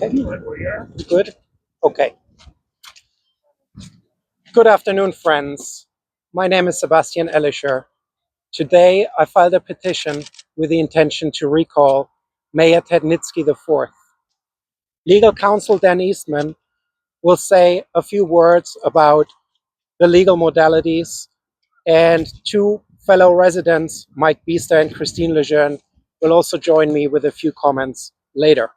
Okay. Good. Okay. Good afternoon, friends. My name is Sebastian Ellischer. Today, I filed a petition with the intention to recall Mayor Ted Nitsky IV. Legal counsel Dan Eastman will say a few words about the legal modalities, and two fellow residents, Mike Biester and Christine Lejeune, will also join me with a few comments later.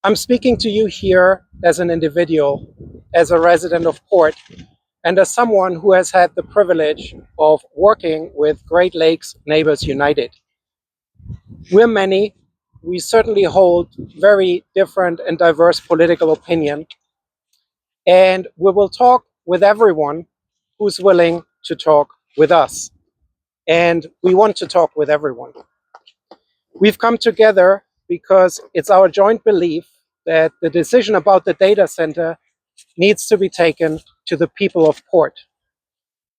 I'm speaking to you here as an individual, as a resident of Port, and as someone who has had the privilege of working with Great Lakes Neighbors United. We're many. We certainly hold very different and diverse political opinion, and we will talk with everyone who's willing to talk with us. And we want to talk with everyone. We've come together because it's our joint belief that the decision about the data center needs to be taken to the people of Port.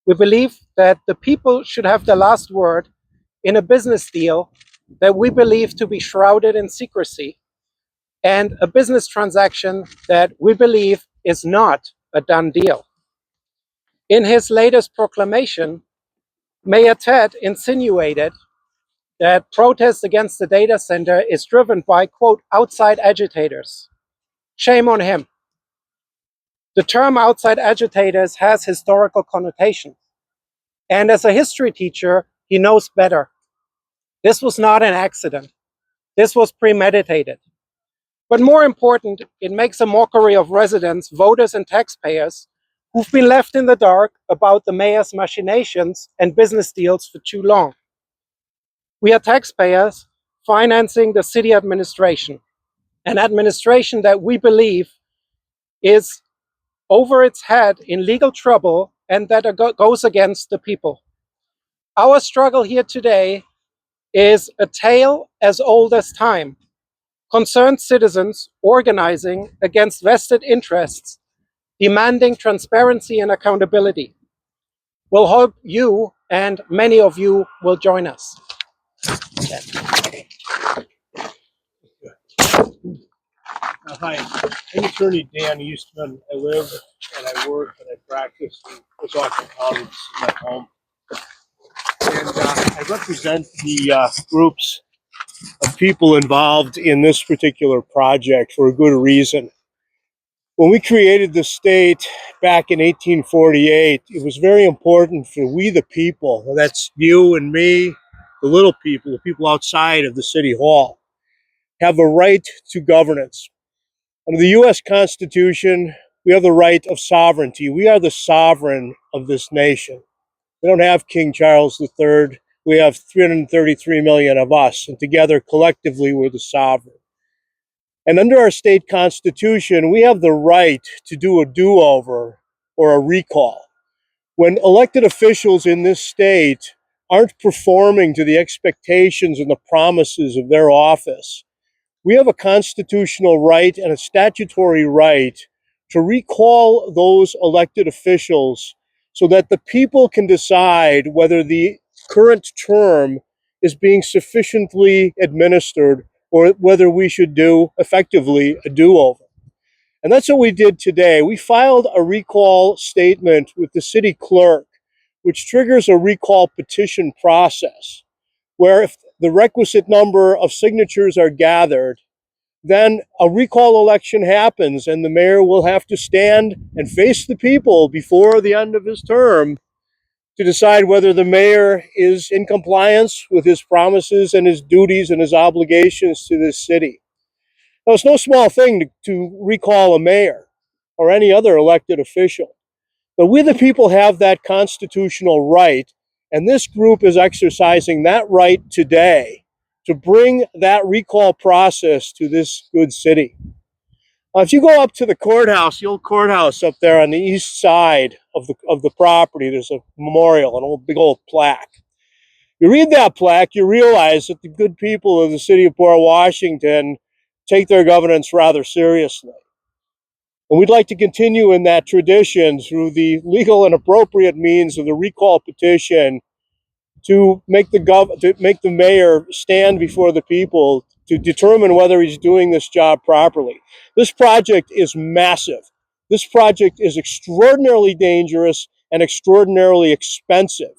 We believe that the people should have the last word in a business deal that we believe to be shrouded in secrecy, and a business transaction that we believe is not a done deal. In his latest proclamation, Mayor Ted insinuated that protest against the data center is driven by, quote, outside agitators. Shame on him. The term outside agitators has historical connotations. And as a history teacher, he knows better. This was not an accident. This was premeditated. But more important, it makes a mockery of residents, voters, and taxpayers who've been left in the dark about the mayor's machinations and business deals for too long. We are taxpayers financing the city administration, an administration that we believe is over its head in legal trouble and that goes against the people. Our struggle here today is a tale as old as time. Concerned citizens organizing against vested interests, demanding transparency and accountability. We'll hope you and many of you will join us. Hi, I'm Attorney Dan Eastman. I live and I work and I practice in Wisconsin County. This is my home. And I represent the groups of people involved in this particular project for a good reason. When we created the state back in 1848, it was very important for we the people, that's you and me, the little people, the people outside of the city hall, have a right to governance. Under the U.S. Constitution, we have the right of sovereignty. We are the sovereign of this nation. We don't have King Charles III. We have 333 million of us, and together, collectively, we're the sovereign. And under our state constitution, we have the right to do a do-over or a recall. When elected officials in this state aren't performing to the expectations and the promises of their office, we have a constitutional right and a statutory right to recall those elected officials so that the people can decide whether the current term is being sufficiently administered or whether we should do effectively a do-over. And that's what we did today. We filed a recall statement with the city clerk, which triggers a recall petition process, where if the requisite number of signatures are gathered, then a recall election happens and the mayor will have to stand and face the people before the end of his term to decide whether the mayor is in compliance with his promises and his duties and his obligations to this city. Now, it's no small thing to recall a mayor or any other elected official, but we the people have that constitutional right, and this group is exercising that right today to bring that recall process to this good city. If you go up to the courthouse, the old courthouse up there on the east side of the property, there's a memorial, an old big old plaque. You read that plaque, you realize that the good people of the city of Port Washington take their governance rather seriously. And we'd like to continue in that tradition through the legal and appropriate means of the recall petition to make the mayor stand before the people to determine whether he's doing this job properly. This project is massive. This project is extraordinarily dangerous and extraordinarily expensive.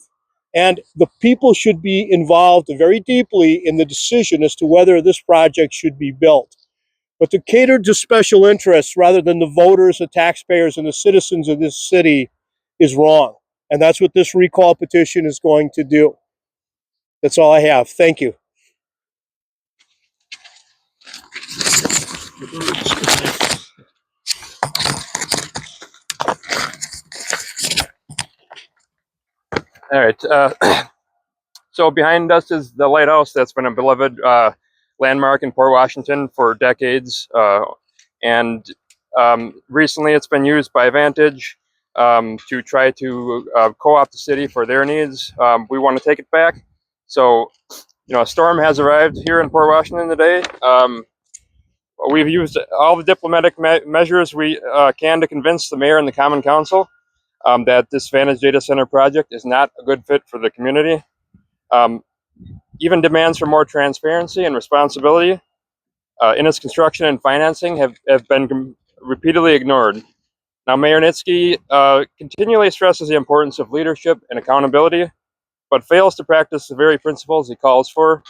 And the people should be involved very deeply in the decision as to whether this project should be built. But to cater to special interests rather than the voters, the taxpayers, and the citizens of this city is wrong. And that's what this recall petition is going to do. That's all I have. Thank you. All right. So behind us is the lighthouse that's been a beloved landmark in Port Washington for decades. And recently it's been used by Vantage to try to co-opt the city for their needs. We want to take it back. So, a storm has arrived here in Port Washington today. We've used all the diplomatic measures we can to convince the mayor and the Common Council that this Vantage Data Center project is not a good fit for the community. Even demands for more transparency and responsibility in its construction and financing have been repeatedly ignored. Now, Mayor Nitsky continually stresses the importance of leadership and accountability, but fails to practice the very principles he calls for.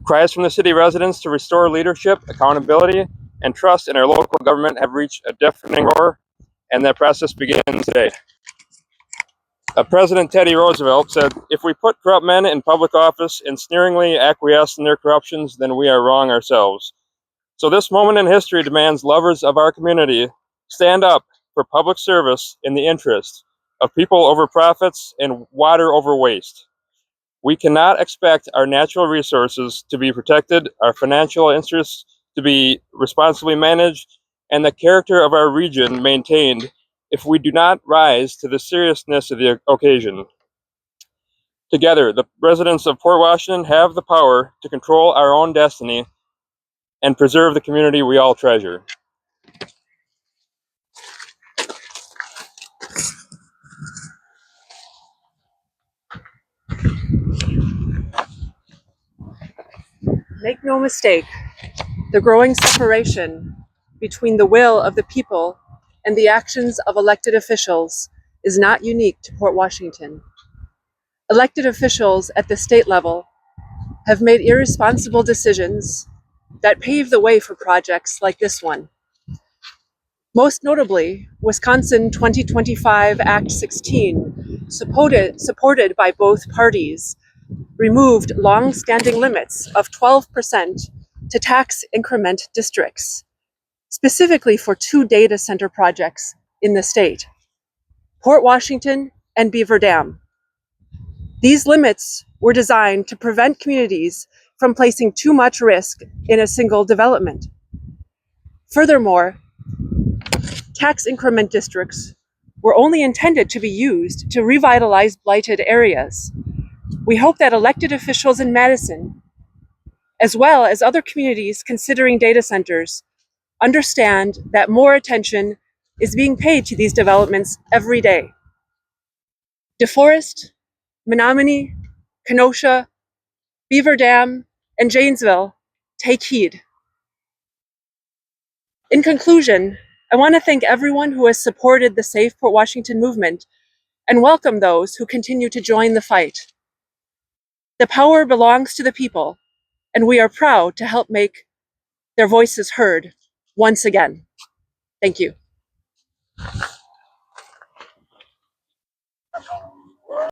Cries from the city residents to restore leadership, accountability, and trust in our local government have reached a deafening roar, and that process begins today. President Teddy Roosevelt said, "If we put corrupt men in public office and sneeringly acquiesce in their corruptions, then we are wrong ourselves." So this moment in history demands lovers of our community stand up for public service in the interest of people over profits and water over waste. We cannot expect our natural resources to be protected, our financial interests to be responsibly managed, and the character of our region maintained if we do not rise to the seriousness of the occasion. Together, the residents of Port Washington have the power to control our own destiny and preserve the community we all treasure. Make no mistake, the growing separation between the will of the people and the actions of elected officials is not unique to Port Washington. Elected officials at the state level have made irresponsible decisions that pave the way for projects like this one. Most notably, Wisconsin 2025 Act 16, supported by both parties, removed long-standing limits of 12% to tax increment districts, specifically for 2 data center projects in the state, Port Washington and Beaver Dam. These limits were designed to prevent communities from placing too much risk in a single development. Furthermore, tax increment districts were only intended to be used to revitalize blighted areas. We hope that elected officials in Madison, as well as other communities considering data centers, understand that more attention is being paid to these developments every day. DeForest, Menominee, Kenosha, Beaver Dam, and Janesville, take heed. In conclusion, I want to thank everyone who has supported the Save Port Washington movement and welcome those who continue to join the fight. The power belongs to the people, and we are proud to help make their voices heard once again. Thank you.